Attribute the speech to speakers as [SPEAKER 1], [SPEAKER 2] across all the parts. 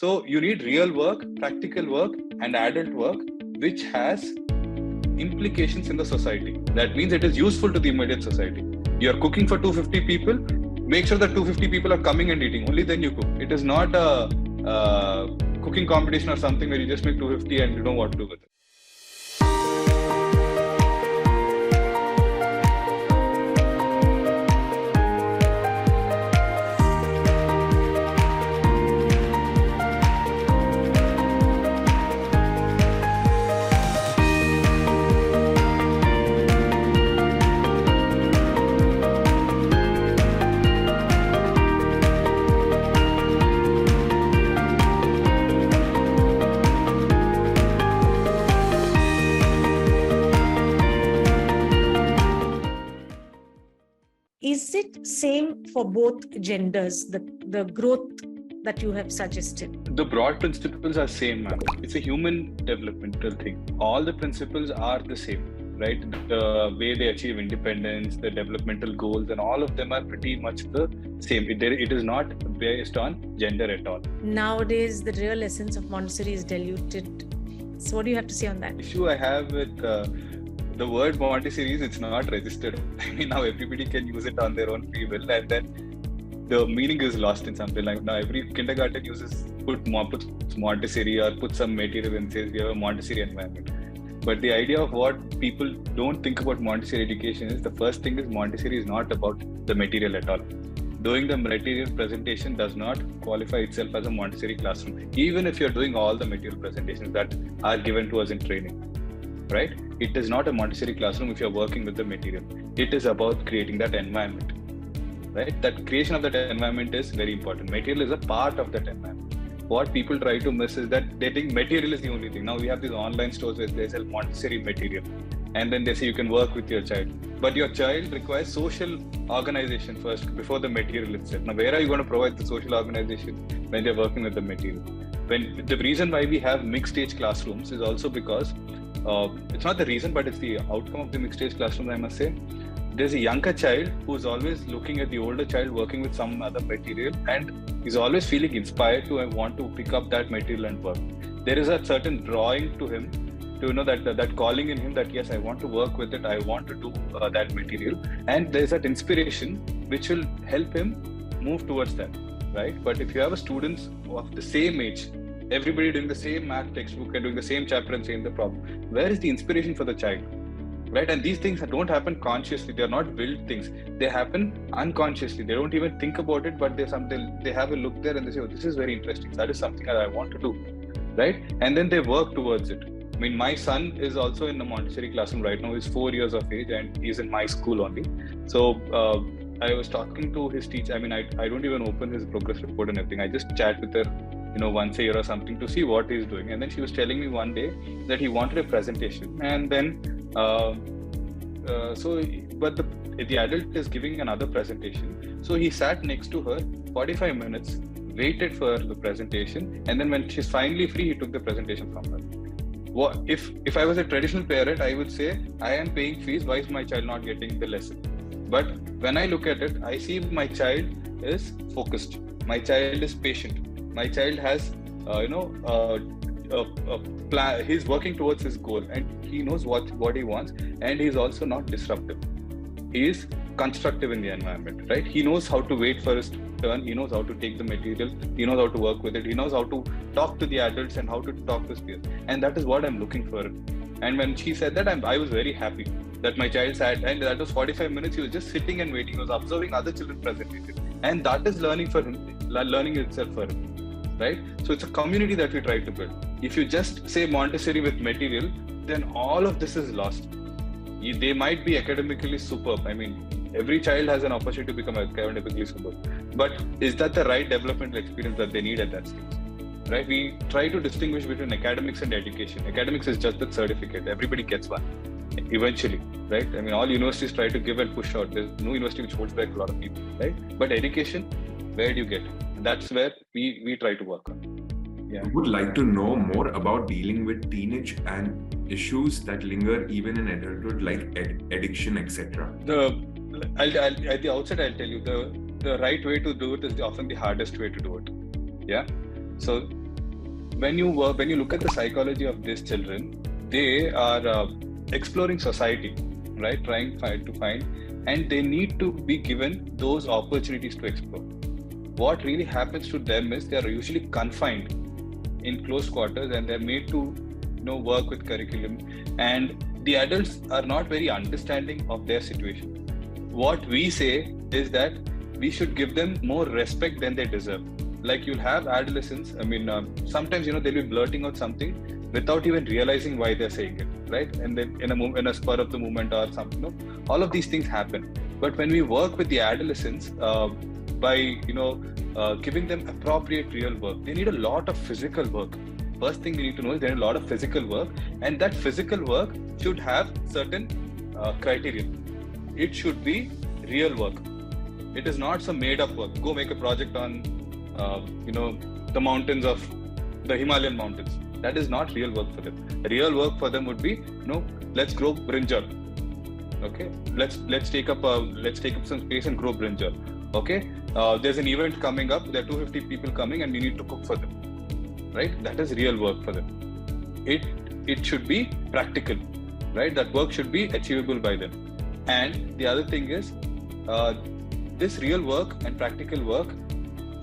[SPEAKER 1] So you need real work, practical work, and adult work, which has implications in the society. That means it is useful to the immediate society. You are cooking for 250 people, make sure that 250 people are coming and eating. Only then you cook. It is not a cooking competition or something where you just make 250 and you don't know what to do with it.
[SPEAKER 2] Is it same for both genders, the growth that you have suggested?
[SPEAKER 1] The broad principles are same, ma'am. It's a human developmental thing. All the principles are the same, right? The way they achieve independence, the developmental goals, and all of them are pretty much the same. It is not based on gender at all.
[SPEAKER 2] Nowadays, the real essence of Montessori is diluted. So what do you have to say on that?
[SPEAKER 1] The issue I have with the word Montessori is it's not registered. I mean, now everybody can use it on their own free will, and then the meaning is lost in something. Like now every kindergarten puts Montessori or put some material and says we have a Montessori environment. But the idea of what people don't think about Montessori education is the first thing is Montessori is not about the material at all. Doing the material presentation does not qualify itself as a Montessori classroom, even if you're doing all the material presentations that are given to us in training. Right? It is not a Montessori classroom if you're working with the material. It is about creating that environment. Right? That creation of that environment is very important. Material is a part of that environment. What people try to miss is that they think material is the only thing. Now we have these online stores where they sell Montessori material. And then they say you can work with your child. But your child requires social organization first before the material itself. Now where are you going to provide the social organization when they're working with the material? The reason why we have mixed age classrooms is also because it's not the reason, but it's the outcome of the mixed age classroom, I must say. There's a younger child who's always looking at the older child working with some other material, and he's always feeling inspired to want to pick up that material and work. There is a certain drawing to him, to know that calling in him that yes, I want to work with it, I want to do that material, and there's that inspiration which will help him move towards that, right? But if you have a students of the same age, everybody doing the same math textbook and doing the same chapter and saying the problem, where is the inspiration for the child, right? And these things don't happen consciously. They're not built things. They happen unconsciously. They don't even think about it, but they have a look there and they say, oh, this is very interesting. That is something that I want to do, right? And then they work towards it. I mean, my son is also in the Montessori classroom right now. He's 4 years of age and he's in my school only. So I was talking to his teacher. I mean, I don't even open his progress report and everything. I just chat with her, once a year or something to see what he's doing. And then she was telling me one day that he wanted a presentation. And then, but the adult is giving another presentation. So he sat next to her 45 minutes, waited for the presentation. And then when she's finally free, he took the presentation from her. If I was a traditional parent, I would say, I am paying fees, why is my child not getting the lesson? But when I look at it, I see my child is focused. My child is patient. My child has, a plan. He's working towards his goal and he knows what he wants, and he's also not disruptive. He is constructive in the environment, right? He knows how to wait for his turn. He knows how to take the material. He knows how to work with it. He knows how to talk to the adults and how to talk to his peers. And that is what I'm looking for. And when she said that, I was very happy that my child sat, and that was 45 minutes. He was just sitting and waiting. He was observing other children presentation. And that is learning for him, learning itself for him. Right? So it's a community that we try to build. If you just say Montessori with material, then all of this is lost. They might be academically superb. I mean, every child has an opportunity to become academically superb. But is that the right developmental experience that they need at that stage? Right? We try to distinguish between academics and education. Academics is just that certificate. Everybody gets one eventually, right? I mean, all universities try to give and push out. There's no university which holds back a lot of people, right? But education, where do you get? That's where we try to work on.
[SPEAKER 3] Yeah. I would like to know more about dealing with teenage and issues that linger even in adulthood, like addiction, etc.
[SPEAKER 1] At the outset, I'll tell you the right way to do it is often the hardest way to do it. Yeah. So when you look at the psychology of these children, they are exploring society, right? Trying to find, and they need to be given those opportunities to explore. What really happens to them is they are usually confined in close quarters, and they're made to work with curriculum, and the adults are not very understanding of their situation. What we say is that we should give them more respect than they deserve. Like, you'll have adolescents, sometimes they'll be blurting out something without even realizing why they're saying it, right? And then in a spur of the moment or something, all of these things happen. But when we work with the adolescents, by giving them appropriate real work, they need a lot of physical work. First thing we need to know is there is a lot of physical work, and that physical work should have certain criteria. It should be real work. It is not some made up work. Go make a project on the mountains of the Himalayan mountains. That is not real work for them. Real work for them would be, let's grow brinjal. Okay, let's take up some space and grow brinjal. Okay, there's an event coming up. There are 250 people coming, and we need to cook for them. Right? That is real work for them. It should be practical, right? That work should be achievable by them. And the other thing is, this real work and practical work,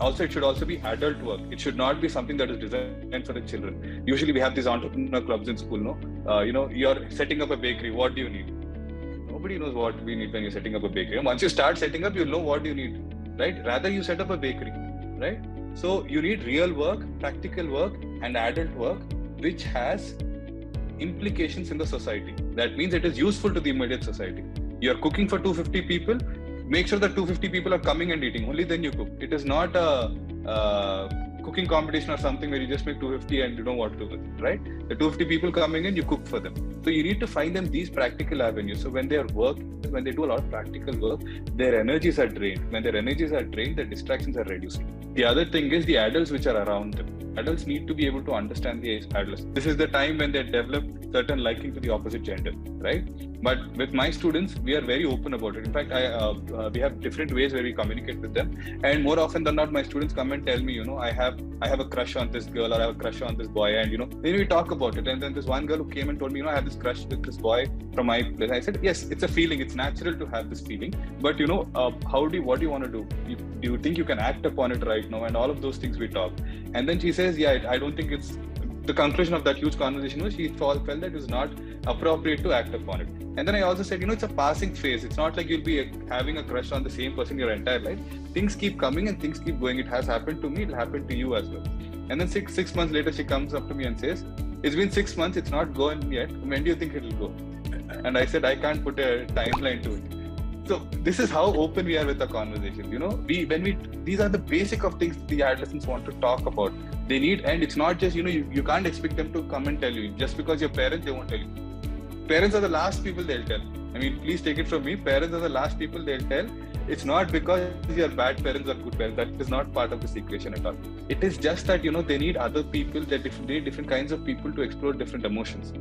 [SPEAKER 1] it should also be adult work. It should not be something that is designed for the children. Usually we have these entrepreneur clubs in school, you're setting up a bakery. What do you need? Nobody knows what we need when you're setting up a bakery. Once you start setting up, you'll know what you need, right? Rather, you set up a bakery, right? So you need real work, practical work, and adult work, which has implications in the society. That means it is useful to the immediate society. You're cooking for 250 people, make sure that 250 people are coming and eating. Only then you cook. It is not a cooking competition or something where you just make 250 and you don't know what to do with it, right? The 250 people coming in, you cook for them. So you need to find them these practical avenues. So when they are when they do a lot of practical work, their energies are drained. When their energies are drained, their distractions are reduced. The other thing is the adults which are around them. Adults need to be able to understand the adolescents. This is the time when they develop certain liking to the opposite gender, right? But with my students, we are very open about it. In fact, we have different ways where we communicate with them. And more often than not, my students come and tell me, I have a crush on this girl, or I have a crush on this boy, and then we talk about it. And then this one girl who came and told me, I have this crush with this boy from my place. I said, yes, it's a feeling. It's natural to have this feeling. But what do you want to do? Do you think you can act upon it right now? And all of those things we talk. And then she says, I don't think it's. The conclusion of that huge conversation was she felt that it was not appropriate to act upon it. And then I also said, it's a passing phase. It's not like you'll be having a crush on the same person your entire life. Things keep coming and things keep going. It has happened to me. It'll happen to you as well. And then six months later, she comes up to me and says, it's been 6 months. It's not going yet. When do you think it'll go? And I said, I can't put a timeline to it. So this is how open we are with the conversation. These are the basic of things the adolescents want to talk about. They need, and it's not just, you can't expect them to come and tell you. Just because you're parents, they won't tell you. Parents are the last people they'll tell. Please take it from me. Parents are the last people they'll tell. It's not because you're bad parents or good parents. That is not part of this equation at all. It is just that, they need other people, they need different kinds of people to explore different emotions.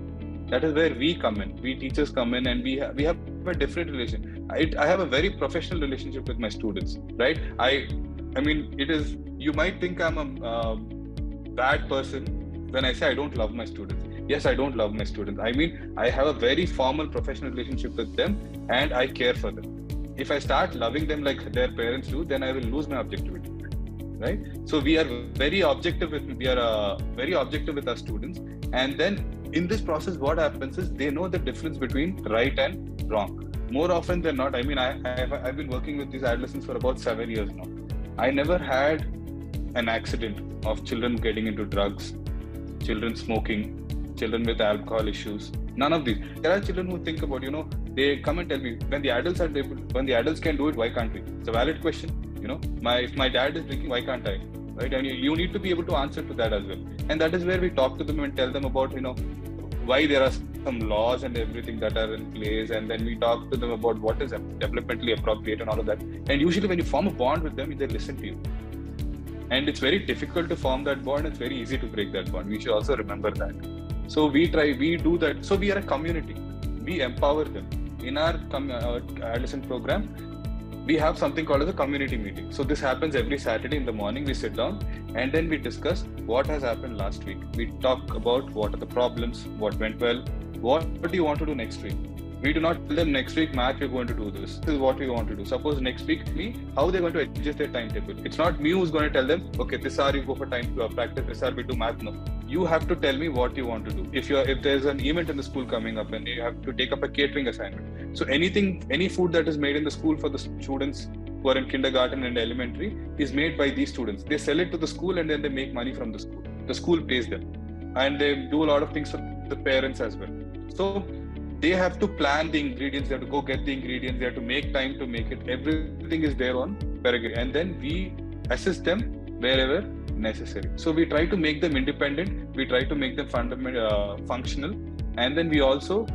[SPEAKER 1] That is where we come in. We teachers come in, and we have a different relation. I have a very professional relationship with my students, right? It is, you might think I'm a bad person when I say I don't love my students. Yes, I don't love my students. I have a very formal professional relationship with them, and I care for them. If I start loving them like their parents do, then I will lose my objectivity, right? So we are very objective with our students, and then in this process, what happens is they know the difference between right and wrong. More often than not, I've been working with these adolescents for about 7 years now. I never had an accident of children getting into drugs, children smoking, children with alcohol issues. None of these. There are children who think about, they come and tell me, when the adults can do it, why can't we? It's a valid question. If my dad is drinking, why can't I? Right? And you need to be able to answer to that as well. And that is where we talk to them and tell them about, why there are some laws and everything that are in place. And then we talk to them about what is developmentally appropriate and all of that. And usually when you form a bond with them, they listen to you. And it's very difficult to form that bond. It's very easy to break that bond. We should also remember that. So we do that. So we are a community. We empower them. In our adolescent program, we have something called as a community meeting. So this happens every Saturday in the morning. We sit down and then we discuss what has happened last week. We talk about what are the problems, what went well, what do you want to do next week. We do not tell them next week, Matt, we're going to do this. This is what we want to do. Suppose next week, how they're going to adjust their timetable. It's not me who's going to tell them, okay, this hour you go for time to practice, this hour we do math. No. You have to tell me what you want to do. If there's an event in the school coming up and you have to take up a catering assignment. So any food that is made in the school for the students who are in kindergarten and elementary is made by these students. They sell it to the school and then they make money from the school. The school pays them. And they do a lot of things for the parents as well. So they have to plan the ingredients, they have to go get the ingredients, they have to make time to make it. Everything is there on Pragnya. And then we assist them wherever necessary. So we try to make them independent, we try to make them functional, and then we also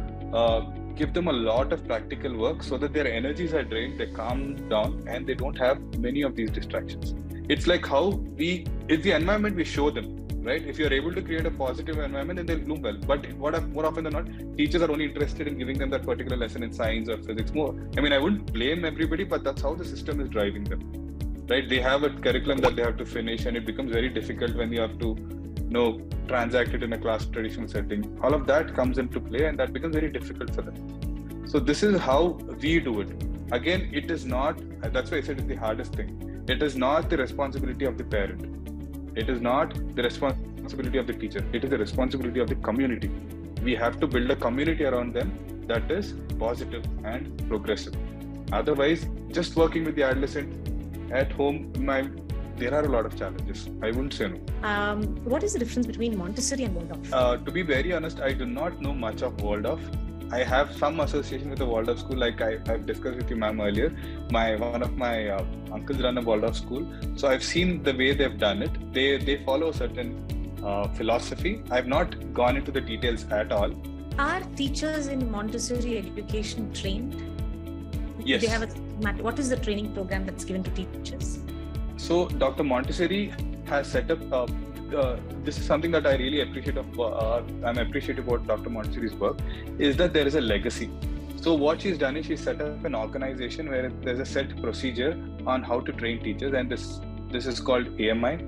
[SPEAKER 1] give them a lot of practical work so that their energies are drained, they calm down, and they don't have many of these distractions. It's like it's the environment we show them. Right? If you're able to create a positive environment, then they'll bloom well. But more often than not, teachers are only interested in giving them that particular lesson in science or physics more. I mean, I wouldn't blame everybody, but that's how the system is driving them. Right? They have a curriculum that they have to finish, and it becomes very difficult when you have to, transact it in a class traditional setting. All of that comes into play, and that becomes very difficult for them. So this is how we do it. Again, it is not. That's why I said it's the hardest thing. It is not the responsibility of the parent. It is not the responsibility of the teacher. It is the responsibility of the community. We have to build a community around them that is positive and progressive. Otherwise, just working with the adolescent at home, there are a lot of challenges. I wouldn't say no.
[SPEAKER 2] What is the difference between Montessori and Waldorf?
[SPEAKER 1] To be very honest, I do not know much of Waldorf. I have some association with the Waldorf school, like I've discussed with you, ma'am, earlier. One of my uncles run a Waldorf school, so I've seen the way they've done it. They follow a certain philosophy. I've not gone into the details at all.
[SPEAKER 2] Are teachers in Montessori education trained?
[SPEAKER 1] Yes. What
[SPEAKER 2] is the training program that's given to teachers?
[SPEAKER 1] So Dr. Montessori has set up. This is something that I really appreciate I'm appreciative about Dr. Montessori's work, is that there is a legacy. So what she's done is she's set up an organization where there's a set procedure on how to train teachers, and this is called AMI,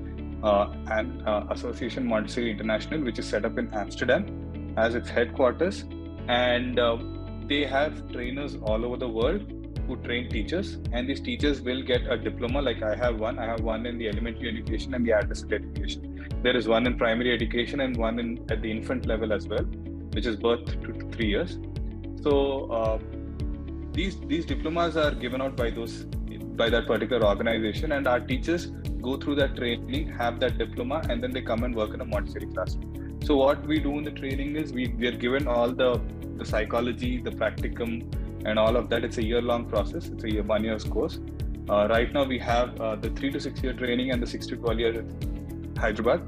[SPEAKER 1] and Association Montessori International, which is set up in Amsterdam as its headquarters, and they have trainers all over the world who train teachers, and these teachers will get a diploma. Like I have one in the elementary education and the adolescent education. There is one in primary education and one at the infant level as well, which is birth to 3 years. So these diplomas are given out by that particular organization, and our teachers go through that training, have that diploma, and then they come and work in a Montessori classroom. So what we do in the training is we are given all the psychology, the practicum, and all of that. It's a year-long process. It's a 1 year's course. Right now we have the 3 to 6 year training and the 6 to 12 year Hyderabad.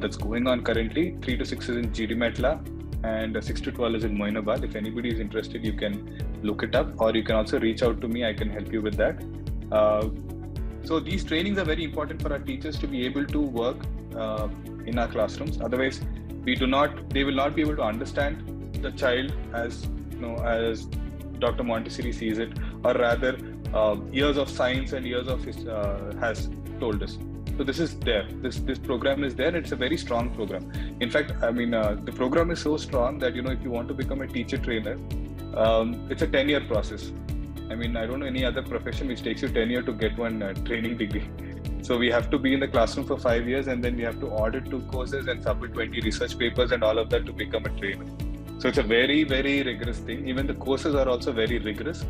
[SPEAKER 1] That's going on currently. 3 to 6 is in GD Metla, and 6 to 12 is in Moinabad. If anybody is interested, you can look it up, or you can also reach out to me. I can help you with that. So these trainings are very important for our teachers to be able to work in our classrooms. Otherwise, they will not be able to understand the child as Dr. Montessori sees it, or rather years of science and years of has told us. So this is there. This program is there. It's a very strong program. In fact, the program is so strong that if you want to become a teacher trainer, it's a 10-year process. I don't know any other profession which takes you 10 years to get one training degree. So we have to be in the classroom for 5 years, and then we have to audit 2 courses and submit 20 research papers and all of that to become a trainer. So it's a very, very rigorous thing. Even the courses are also very rigorous.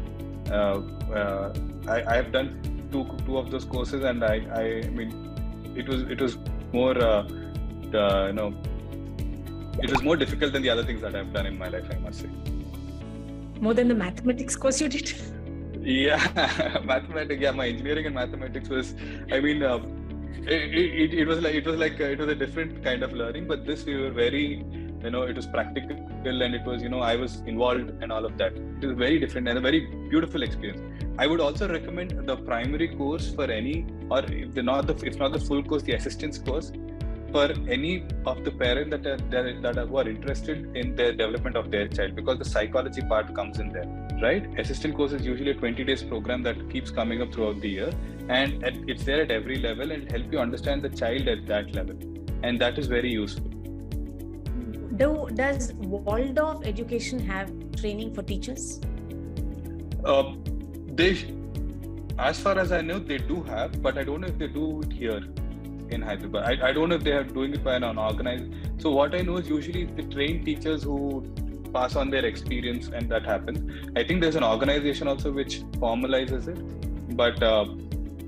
[SPEAKER 1] I have done two of those courses, and it was more it was more difficult than the other things that I've done in my life, I must say.
[SPEAKER 2] More than the mathematics course you did?
[SPEAKER 1] Yeah, mathematics. Yeah, my engineering and mathematics was. It was a different kind of learning. But this we were very, it was practical, and it was, I was involved and all of that. It was very different and a very beautiful experience. I would also recommend the primary course for any, or if not the full course, the assistance course for any of the parents that are interested in the development of their child, because the psychology part comes in there, right? Assistant course is usually a 20 days program that keeps coming up throughout the year, and it's there at every level and help you understand the child at that level, and that is very useful.
[SPEAKER 2] Does Waldorf education have training for teachers?
[SPEAKER 1] As far as I know, they do have, but I don't know if they do it here in Hyderabad. I don't know if they are doing it by an organized. So what I know is usually the trained teachers who pass on their experience, and that happens. I think there's an organization also which formalizes it. But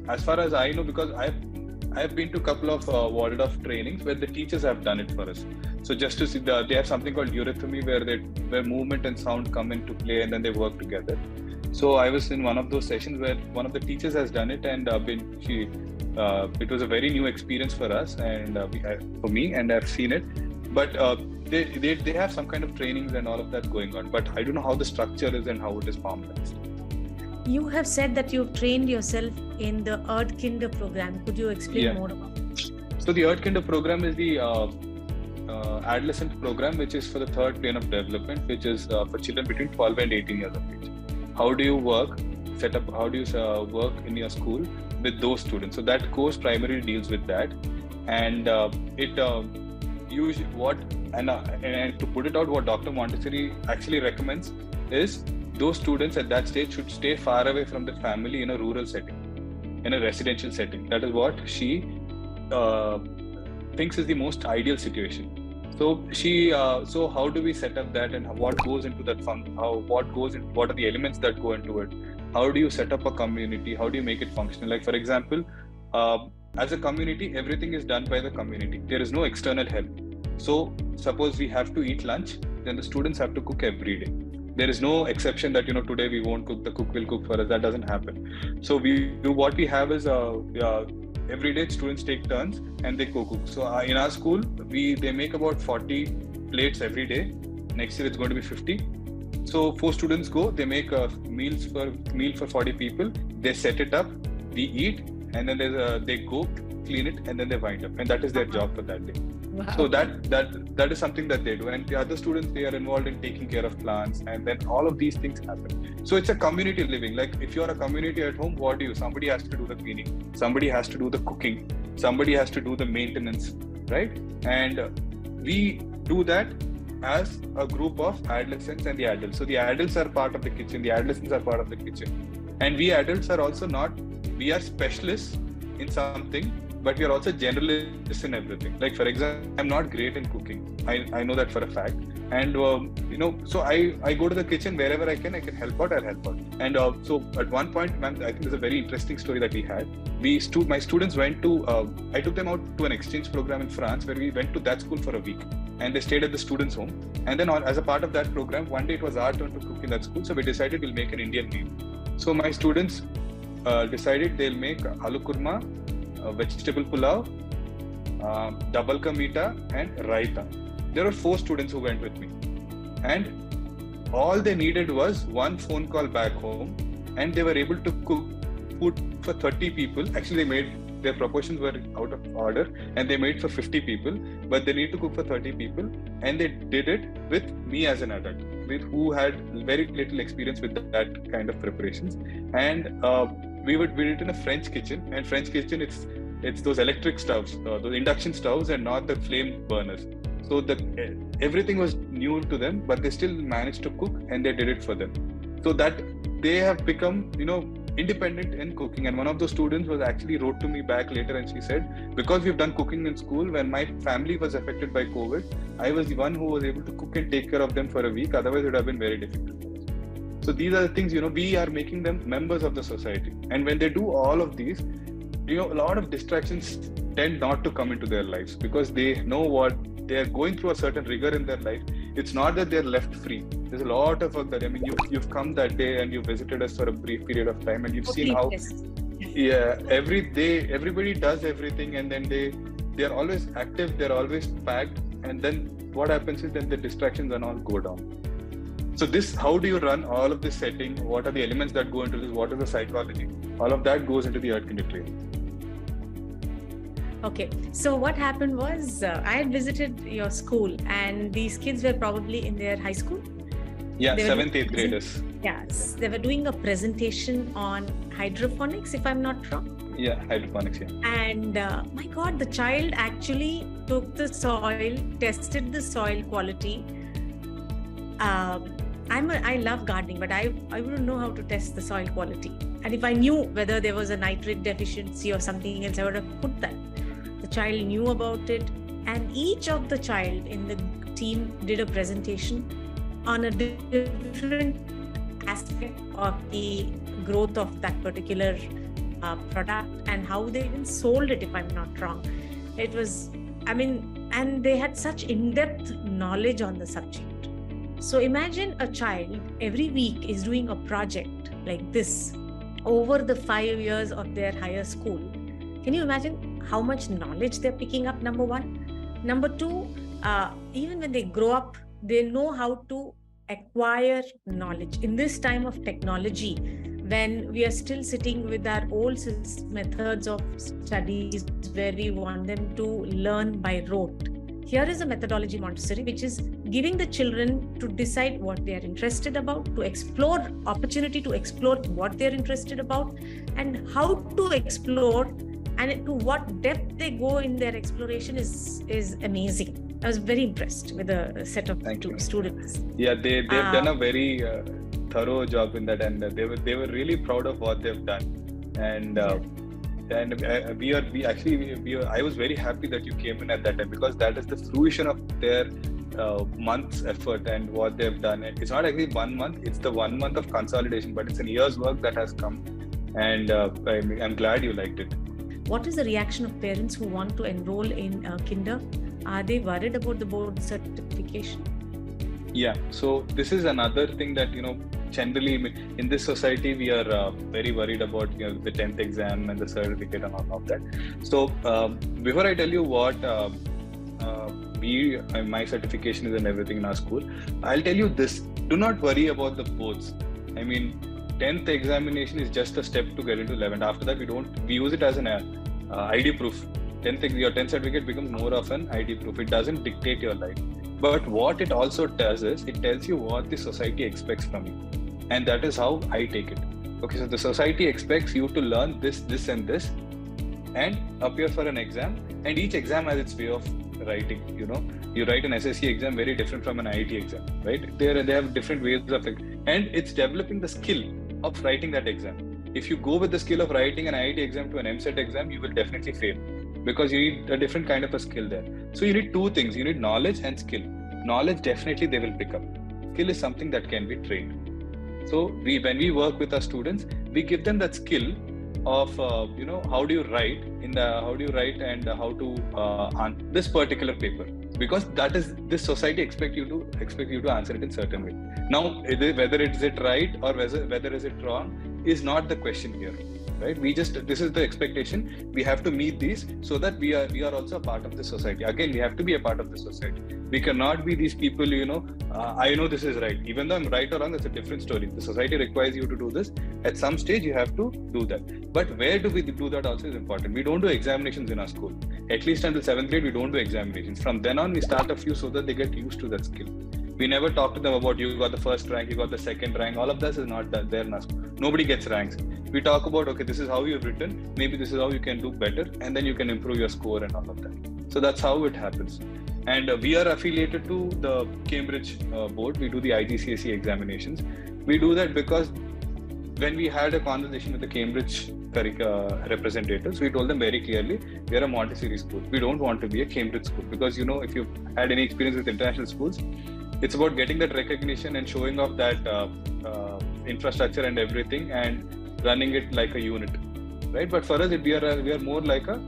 [SPEAKER 1] as far as I know, because I've been to a couple of Waldorf trainings where the teachers have done it for us. So just to see, they have something called eurythmy where movement and sound come into play and then they work together. So I was in one of those sessions where one of the teachers has done it, and it was a very new experience for us and for me, and I've seen it. But they have some kind of trainings and all of that going on. But I don't know how the structure is and how it is formalized.
[SPEAKER 2] You have said that you've trained yourself in the Erdkinder program. Could you explain more about it?
[SPEAKER 1] So the Erdkinder program is the adolescent program, which is for the third plane of development, which is for children between 12 and 18 years of age. How do you work in your school with those students? So that course primarily deals with that, and and to put it out, what Dr. Montessori actually recommends is those students at that stage should stay far away from the family in a rural setting, in a residential setting. That is what she thinks is the most ideal situation. So so how do we set up that, and what goes into that what are the elements that go into it? How do you set up a community? How do you make it functional? Like, for example, as a community, everything is done by the community. There is no external help. So suppose we have to eat lunch, then the students have to cook every day. There is no exception that, today we won't cook, the cook will cook for us. That doesn't happen. So what we have is every day students take turns and they cook. So in our school, they make about 40 plates every day. Next year it's going to be 50. So 4 students go, they make a meal for 40 people. They set it up, we eat, and then they go clean it, and then they wind up, and that is their job for that day.
[SPEAKER 2] Wow.
[SPEAKER 1] So that is something that they do, and the other students, they are involved in taking care of plants, and then all of these things happen. So it's a community living. Like, if you're a community at home, what do you? Somebody has to do the cleaning, somebody has to do the cooking, somebody has to do the maintenance, right? And we do that as a group of adolescents and the adults. So the adults are part of the kitchen, the adolescents are part of the kitchen, and we adults are also we are specialists in something, but we are also generalists in everything. Like, for example, I'm not great in cooking. I know that for a fact. And, so I go to the kitchen wherever I can help out, I'll help out. And so at one point, ma'am, I think there's a very interesting story that we had. My students went to, I took them out to an exchange program in France, where we went to that school for a week. And they stayed at the students' home. And then as a part of that program, one day it was our turn to cook in that school. So we decided we'll make an Indian meal. So my students decided they'll make aloo kurma, vegetable pulao, double ka meeta, and raita. There were 4 students who went with me, and all they needed was one phone call back home, and they were able to cook food for 30 people. Actually, their proportions were out of order, and they made for 50 people, but they need to cook for 30 people, and they did it with me as an adult, who had very little experience with that kind of preparations. And we did it in a French kitchen, and French kitchen, it's those electric stoves, those induction stoves, and not the flame burners. So everything was new to them, but they still managed to cook, and they did it for them. So that they have become, independent in cooking. And one of those students actually wrote to me back later, and she said, because we've done cooking in school, when my family was affected by COVID, I was the one who was able to cook and take care of them for a week. Otherwise, it would have been very difficult for us. So these are the things, we are making them members of the society. And when they do all of these, a lot of distractions tend not to come into their lives, because they know what they are going through, a certain rigor in their life. It's not that they're left free. There's a lot of work that, you've come that day and you visited us for a brief period of time, and you've seen how, every day, everybody does everything, and then they are always active, they're always packed. And then what happens is then the distractions and all go down. So how do you run all of this setting? What are the elements that go into this? What is the psychology? All of that goes into the Erdkinder training.
[SPEAKER 2] Okay, so what happened was I had visited your school, and these kids were probably in their high school.
[SPEAKER 1] Yeah, 7th, 8th graders.
[SPEAKER 2] Yes, they were doing a presentation on hydroponics, if I'm not wrong.
[SPEAKER 1] Yeah, hydroponics. Yeah.
[SPEAKER 2] And my God, the child actually took the soil, tested the soil quality. I love gardening, but I wouldn't know how to test the soil quality. And if I knew whether there was a nitrate deficiency or something else, I would have put that. The child knew about it, and each of the child in the team did a presentation on a different aspect of the growth of that particular product and how they even sold it, if I'm not wrong. It was, and they had such in-depth knowledge on the subject. So imagine a child every week is doing a project like this over the 5 years of their higher school. Can you imagine how much knowledge they're picking up, number one? Number two, even when they grow up, they know how to acquire knowledge. In this time of technology, when we are still sitting with our old methods of studies where we want them to learn by rote, here is a methodology Montessori, which is giving the children to decide what they are interested about, to explore, opportunity to explore what they're interested about, and how to explore, and to what depth they go in their exploration is amazing. I was very impressed with the set of students.
[SPEAKER 1] Yeah, they've done a very thorough job in that, and they were really proud of what they've done. And I was very happy that you came in at that time, because that is the fruition of their month's effort and what they've done. And it's not actually 1 month; it's the 1 month of consolidation, but it's a year's work that has come. And I'm glad you liked it.
[SPEAKER 2] What is the reaction of parents who want to enroll in kinder? Are they worried about the board certification?
[SPEAKER 1] Yeah, so this is another thing that, generally in this society, we are very worried about, the 10th exam and the certificate and all of that. So before I tell you what my certification is and everything in our school, I'll tell you this: do not worry about the boards. 10th examination is just a step to get into 11th. After that, we use it as an ID proof. Your 10th certificate becomes more of an ID proof. It doesn't dictate your life. But what it also does is, it tells you what the society expects from you. And that is how I take it. Okay, so the society expects you to learn this, this and this, and appear for an exam. And each exam has its way of writing. You write an SSC exam very different from an IIT exam, right? They have different ways of it. And it's developing the skill of writing that exam. If you go with the skill of writing an IIT exam to an MCET exam, you will definitely fail, because you need a different kind of a skill there. So you need two things. You need knowledge and skill. Knowledge, definitely they will pick up. Skill is something that can be trained. So when we work with our students, we give them that skill of how do you write and how to answer this particular paper, because that is this society expect you to answer it in certain way. Now, whether is it right or whether is it wrong is not the question here, right? This is the expectation. We have to meet these so that we are also a part of the society. Again, we have to be a part of the society. We cannot be these people, I know this is right. Even though I'm right or wrong, that's a different story. The society requires you to do this. At some stage, you have to do that. But where do we do that also is important. We don't do examinations in our school. At least until 7th grade, we don't do examinations. From then on, we start a few so that they get used to that skill. We never talk to them about you got the first rank, you got the second rank. All of this is not there in our school. Nobody gets ranks. We talk about, okay, this is how you've written. Maybe this is how you can do better. And then you can improve your score and all of that. So that's how it happens. And we are affiliated to the Cambridge board. We do the IGCSE examinations. We do that because when we had a conversation with the Cambridge representatives, we told them very clearly, we are a Montessori school. We don't want to be a Cambridge school, because, if you've had any experience with international schools, it's about getting that recognition and showing off that infrastructure and everything and running it like a unit, right? But for us, we are more like a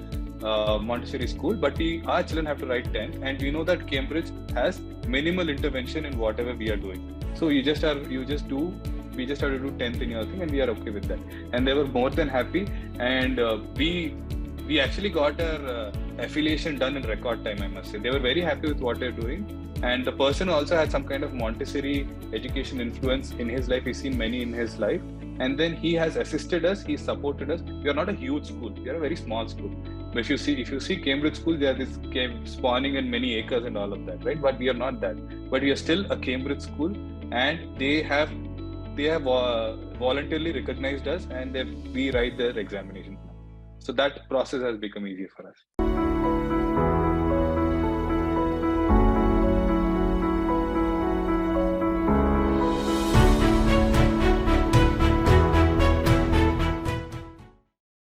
[SPEAKER 1] Montessori school, but our children have to write 10, and we know that Cambridge has minimal intervention in whatever we are doing. So we just have to do 10th in your thing, and we are okay with that. And they were more than happy, and we actually got our affiliation done in record time, I must say. They were very happy with what they're doing, and the person also had some kind of Montessori education influence in his life. He's seen many in his life, and then he has assisted us, he supported us. We are not a huge school, we are a very small school. But if you see Cambridge school, they are this spawning in many acres and all of that, right? But we are not that. But we are still a Cambridge school, and they have they have voluntarily recognized us, and we write their examinations now. So that process has become easier for us.